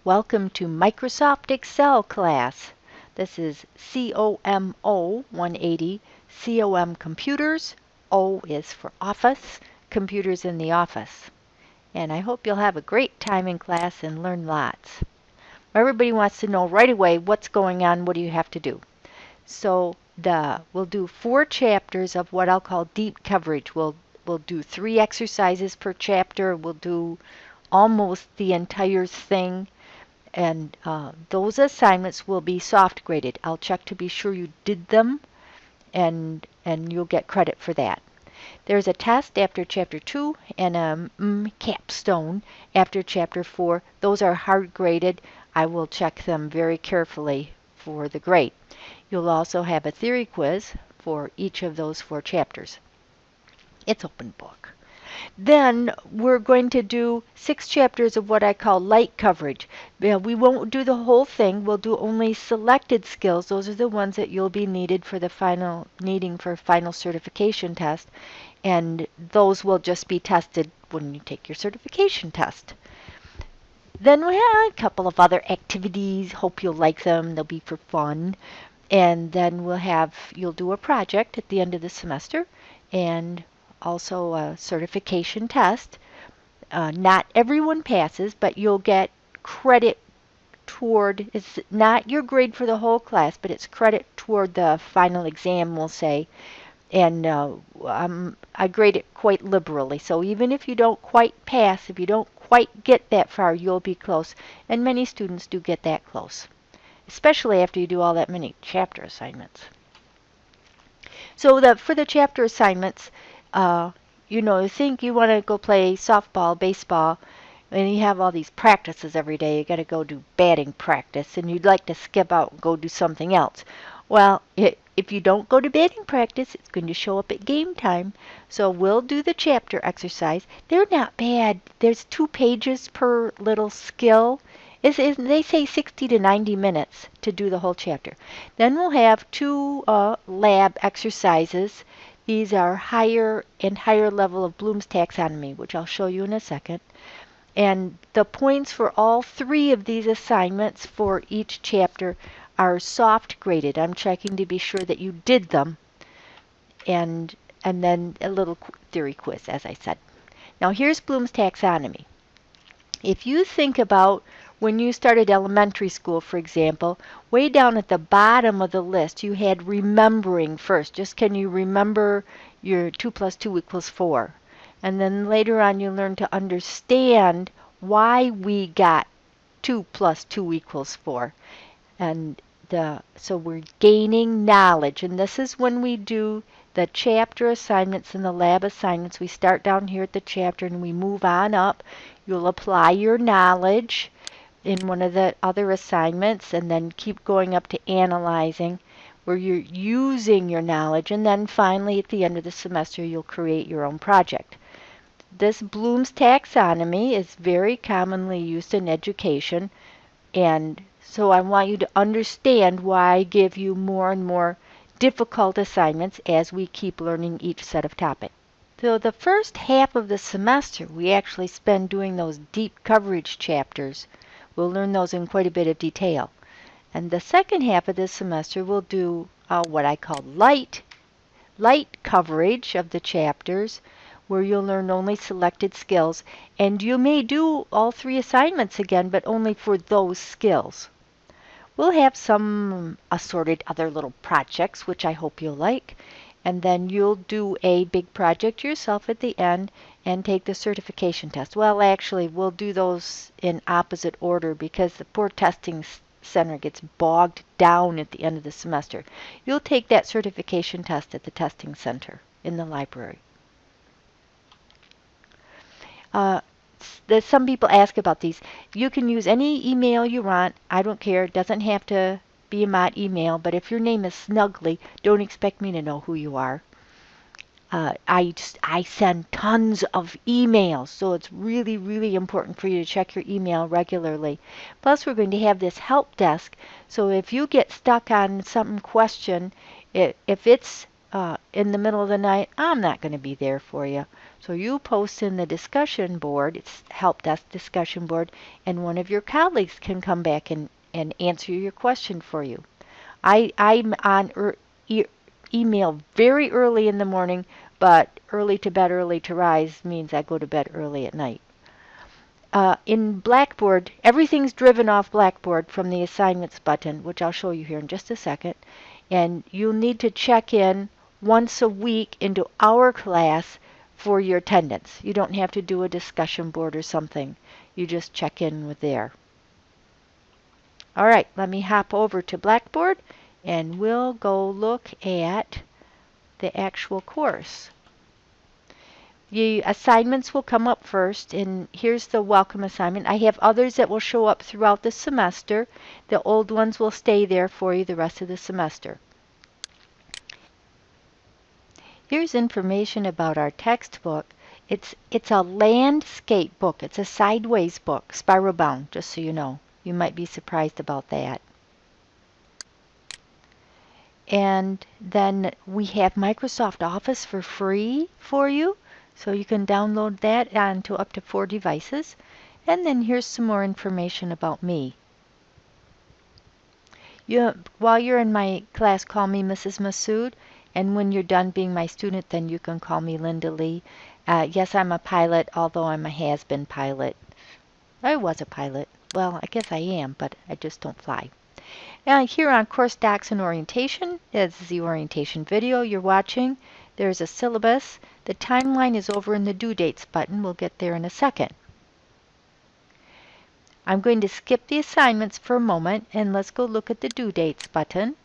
Welcome to Microsoft Excel class. This is COMO 180, COM Computers, O is for Office, Computers in the Office. And I hope you'll have a great time in class and learn lots. Everybody wants to know right away what's going on, what do you have to do. So we'll do 4 chapters of what I'll call deep coverage. We'll do 3 exercises per chapter. We'll do almost the entire thing. And those assignments will be soft graded. I'll check to be sure you did them, and you'll get credit for that. There's a test after Chapter 2 and a capstone after Chapter 4. Those are hard graded. I will check them very carefully for the grade. You'll also have a theory quiz for each of those 4 chapters. It's open book. Then we're going to do 6 chapters of what I call light coverage. We won't do the whole thing. We'll do only selected skills. Those are the ones that you'll be needing for final certification test. And those will just be tested when you take your certification test. Then we have a couple of other activities. Hope you'll like them. They'll be for fun. And then you'll do a project at the end of the semester, and also a certification test. Not everyone passes, but you'll get credit toward, it's not your grade for the whole class, but it's credit toward the final exam, we'll say. And I grade it quite liberally. So even if you don't quite pass, if you don't quite get that far, you'll be close. And many students do get that close, especially after you do all that many chapter assignments. So for the chapter assignments, you think you want to go play softball, baseball, and you have all these practices every day. You got to go do batting practice, and you'd like to skip out and go do something else. Well, if you don't go to batting practice, it's going to show up at game time. So we'll do the chapter exercise. They're not bad. There's 2 pages per little skill. They say 60 to 90 minutes to do the whole chapter. Then we'll have 2 lab exercises. These are higher and higher level of Bloom's taxonomy, which I'll show you in a second. And the points for all 3 of these assignments for each chapter are soft graded. I'm checking to be sure that you did them. And then a little theory quiz, as I said. Now here's Bloom's taxonomy. If you think about when you started elementary school, for example, way down at the bottom of the list, you had remembering first. Just can you remember your 2 plus 2 equals 4? And then later on you learn to understand why we got 2 plus 2 equals 4. And so we're gaining knowledge. And this is when we do the chapter assignments and the lab assignments. We start down here at the chapter and we move on up. You'll apply your knowledge in one of the other assignments, and then keep going up to analyzing, where you're using your knowledge, and then finally at the end of the semester you'll create your own project. This Bloom's taxonomy is very commonly used in education, and so I want you to understand why I give you more and more difficult assignments as we keep learning each set of topics. So the first half of the semester we actually spend doing those deep coverage chapters. We'll learn those in quite a bit of detail. And the second half of this semester we'll do what I call light coverage of the chapters, where you'll learn only selected skills. And you may do all 3 assignments again, but only for those skills. We'll have some assorted other little projects, which I hope you'll like. And then you'll do a big project yourself at the end and take the certification test. Well, actually, we'll do those in opposite order because the poor testing center gets bogged down at the end of the semester. You'll take that certification test at the testing center in the library. Some people ask about these. You can use any email you want. I don't care. It doesn't have to be a mod email, but if your name is Snuggly, don't expect me to know who you are. I send tons of emails, so it's really, really important for you to check your email regularly. Plus, we're going to have this help desk, so if you get stuck on some question, if it's in the middle of the night, I'm not going to be there for you. So you post in the discussion board, it's help desk discussion board, and one of your colleagues can come back and answer your question for you. I'm on email very early in the morning, but early to bed, early to rise means I go to bed early at night. In Blackboard, everything's driven off Blackboard from the assignments button, which I'll show you here in just a second. And you'll need to check in once a week into our class for your attendance. You don't have to do a discussion board or something. You just check in with there. All right, let me hop over to Blackboard and we'll go look at the actual course. The assignments will come up first, and here's the welcome assignment. I have others that will show up throughout the semester. The old ones will stay there for you the rest of the semester. Here's information about our textbook. It's a landscape book. It's a sideways book, spiral bound, just so you know. You might be surprised about that. And then we have Microsoft Office for free for you. So you can download that onto up to 4 devices. And then here's some more information about me. While you're in my class, call me Mrs. Masood. And when you're done being my student, then you can call me Linda Lee. Yes, I'm a pilot, although I'm a has-been pilot. I was a pilot. Well, I guess I am, but I just don't fly. Here on Course Docs and Orientation is the orientation video you're watching. There's a syllabus. The timeline is over in the due dates button. We'll get there in a second. I'm going to skip the assignments for a moment and let's go look at the due dates button.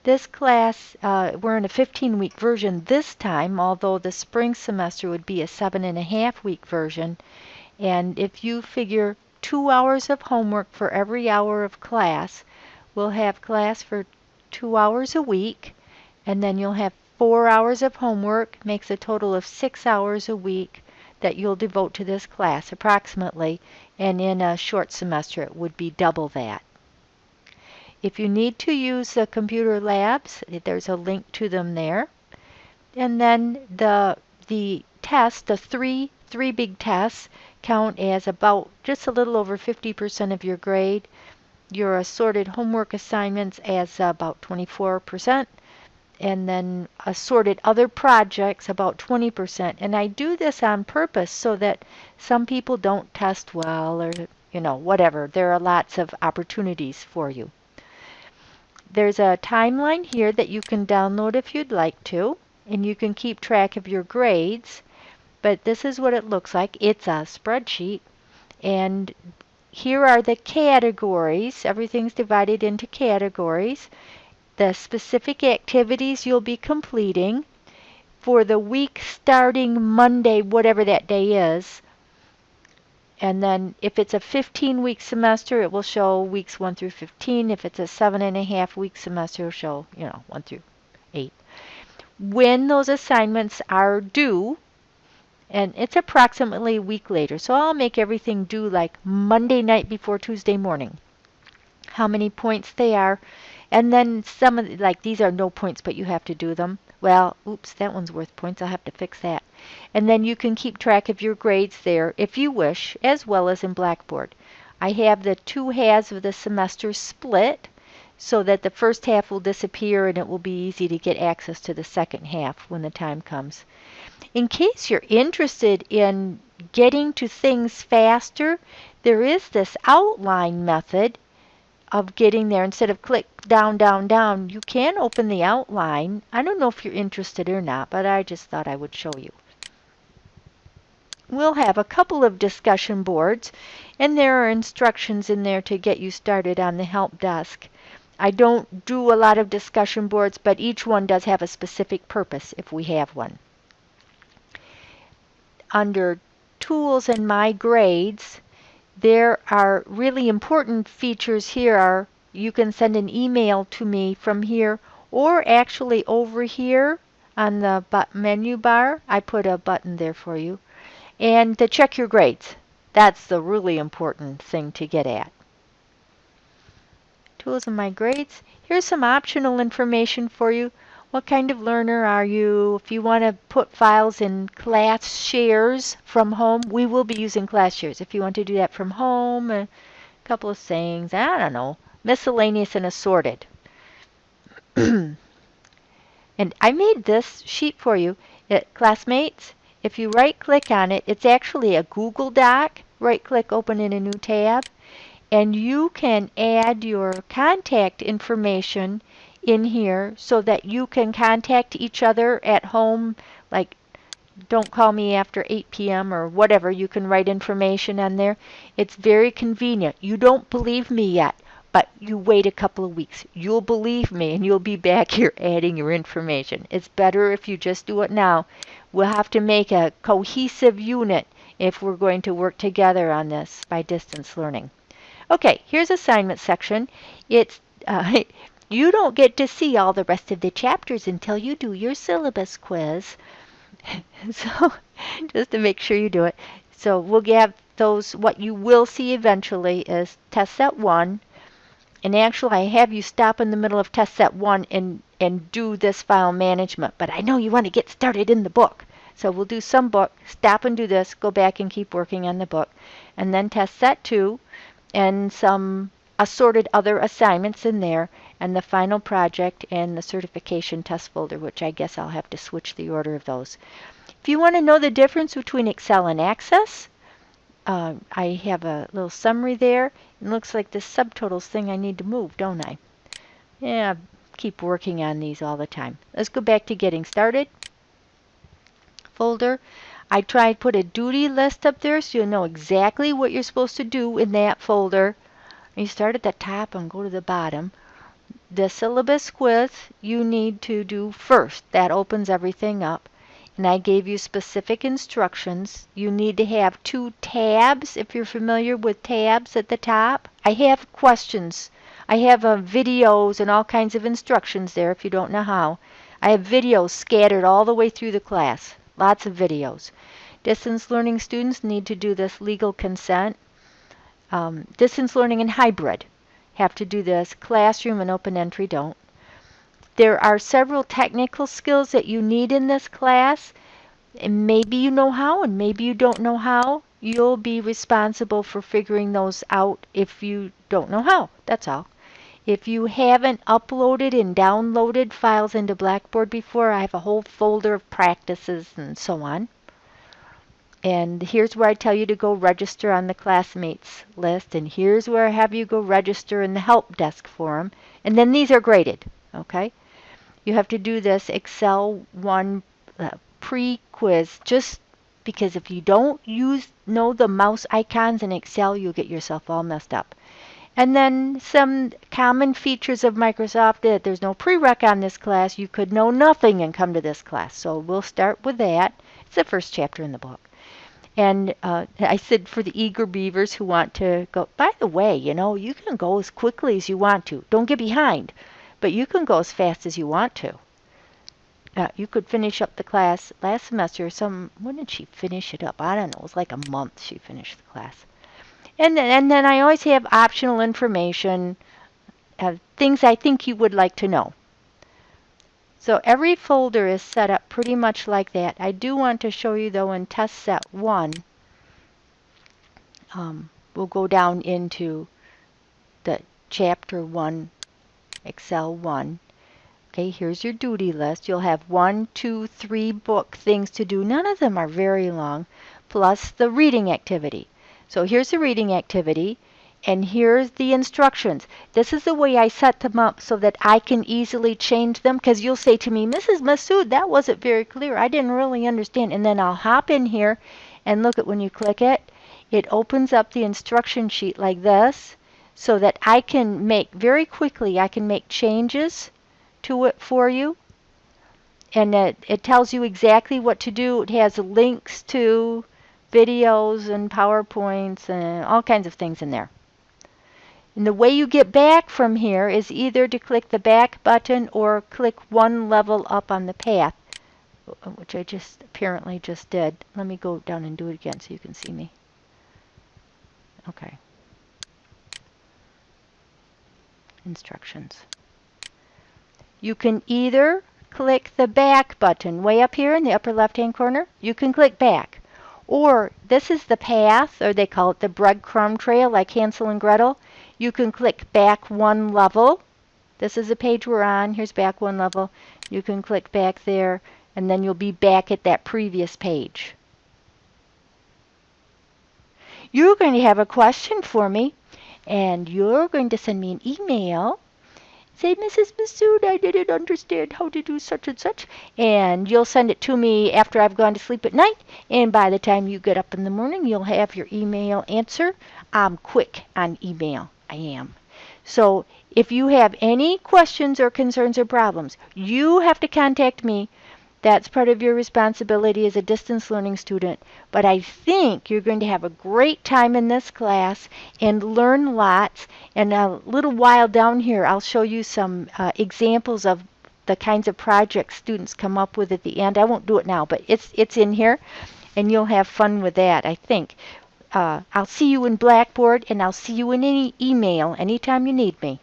This class, we're in a 15-week version this time, although the spring semester would be a 7.5-week version. And if you figure 2 hours of homework for every hour of class, we'll have class for 2 hours a week, and then you'll have 4 hours of homework, makes a total of 6 hours a week that you'll devote to this class approximately, and in a short semester it would be double that. If you need to use the computer labs, there's a link to them there. And then the tests, the three big tests, count as about just a little over 50% of your grade. Your assorted homework assignments as about 24%, and then assorted other projects about 20%. And I do this on purpose so that some people don't test well or, whatever. There are lots of opportunities for you. There's a timeline here that you can download if you'd like to, and you can keep track of your grades. But this is what it looks like. It's a spreadsheet, and here are the categories. Everything's divided into categories. The specific activities you'll be completing for the week starting Monday, whatever that day is. And then if it's a 15-week semester, it will show weeks 1 through 15. If it's a 7.5-week semester, it'll show, 1 through 8. When those assignments are due, and it's approximately a week later, so I'll make everything due like Monday night before Tuesday morning. How many points they are, and then some of like these are no points, but you have to do them. Well, oops, that one's worth points. I'll have to fix that. And then you can keep track of your grades there if you wish, as well as in Blackboard. I have the 2 halves of the semester split so that the first half will disappear and it will be easy to get access to the second half when the time comes. In case you're interested in getting to things faster, there is this outline method of getting there. Instead of click down, down, down, you can open the outline. I don't know if you're interested or not, but I just thought I would show you. We'll have a couple of discussion boards, and there are instructions in there to get you started on the help desk. I don't do a lot of discussion boards, but each one does have a specific purpose if we have one. Under Tools and My Grades, there are really important features here. You can send an email to me from here, or actually over here on the menu bar, I put a button there for you. And to check your grades. That's the really important thing to get at. Tools and My Grades. Here's some optional information for you. What kind of learner are you? If you want to put files in class shares from home, we will be using class shares. If you want to do that from home, a couple of things, I don't know, miscellaneous and assorted. And I made this sheet for you. Classmates, if you right click on it, it's actually a Google Doc. Right click, open in a new tab, and you can add your contact information in here so that you can contact each other at home, like don't call me after 8 p.m. or whatever. You can write information on there. It's very convenient. You don't believe me yet, but you wait a couple of weeks. You'll believe me and you'll be back here adding your information. It's better if you just do it now. We'll have to make a cohesive unit if we're going to work together on this by distance learning. Okay, here's assignment section. It's you don't get to see all the rest of the chapters until you do your syllabus quiz. So just to make sure you do it. So we'll get those. What you will see eventually is test set 1. And actually, I have you stop in the middle of test set 1 and do this file management. But I know you want to get started in the book. So we'll do some book, stop and do this, go back and keep working on the book. And then test set 2 and some assorted other assignments in there, and the final project and the certification test folder, which I guess I'll have to switch the order of those. If you want to know the difference between Excel and Access, I have a little summary there. It looks like this subtotals thing I need to move, don't I? Yeah, keep working on these all the time. Let's go back to getting started. Folder. I tried put a duty list up there so you'll know exactly what you're supposed to do in that folder. You start at the top and go to the bottom. The syllabus quiz you need to do first. That opens everything up. And I gave you specific instructions. You need to have 2 tabs if you're familiar with tabs at the top. I have questions. I have videos and all kinds of instructions there if you don't know how. I have videos scattered all the way through the class. Lots of videos. Distance learning students need to do this legal consent. Distance learning and hybrid have to do this. Classroom and open entry don't. There are several technical skills that you need in this class, and maybe you know how and maybe you don't know how. You'll be responsible for figuring those out if you don't know how. That's all. If you haven't uploaded and downloaded files into Blackboard before, I have a whole folder of practices and so on. And here's where I tell you to go register on the classmates list. And here's where I have you go register in the help desk forum. And then these are graded. Okay? You have to do this Excel 1 pre-quiz just because if you don't know the mouse icons in Excel, you'll get yourself all messed up. And then some common features of Microsoft that there's no prereq on this class. You could know nothing and come to this class. So we'll start with that. It's the first chapter in the book. And I said for the eager beavers who want to go, by the way, you know, you can go as quickly as you want to. Don't get behind, but you can go as fast as you want to. You could finish up the class last semester. When did she finish it up? I don't know. It was like a month she finished the class. And then I always have optional information, things I think you would like to know. So every folder is set up pretty much like that. I do want to show you though in test set 1, we'll go down into the chapter 1, Excel 1. Okay, here's your duty list. You'll have 1, 2, 3 book things to do. None of them are very long, plus the reading activity. So here's the reading activity. And here's the instructions. This is the way I set them up so that I can easily change them, because you'll say to me, Mrs. Masood, that wasn't very clear. I didn't really understand. And then I'll hop in here and look at when you click it, it opens up the instruction sheet like this so that I can very quickly, I can make changes to it for you. And it tells you exactly what to do. It has links to videos and PowerPoints and all kinds of things in there. And the way you get back from here is either to click the back button or click 1 level up on the path, which I apparently just did. Let me go down and do it again so you can see me. Okay. Instructions. You can either click the back button way up here in the upper left-hand corner. You can click back. Or this is the path, or they call it the breadcrumb trail, like Hansel and Gretel. You can click back one level. This is the page we're on. Here's back one level. You can click back there, and then you'll be back at that previous page. You're going to have a question for me, and you're going to send me an email. Say, Mrs. Masood, I didn't understand how to do such and such. And you'll send it to me after I've gone to sleep at night. And by the time you get up in the morning, you'll have your email answer. I'm quick on email. I am. So if you have any questions or concerns or problems, you have to contact me. That's part of your responsibility as a distance learning student. But I think you're going to have a great time in this class and learn lots. And a little while down here, I'll show you some examples of the kinds of projects students come up with at the end. I won't do it now, but it's in here, and you'll have fun with that, I think. I'll see you in Blackboard, and I'll see you in any email anytime you need me.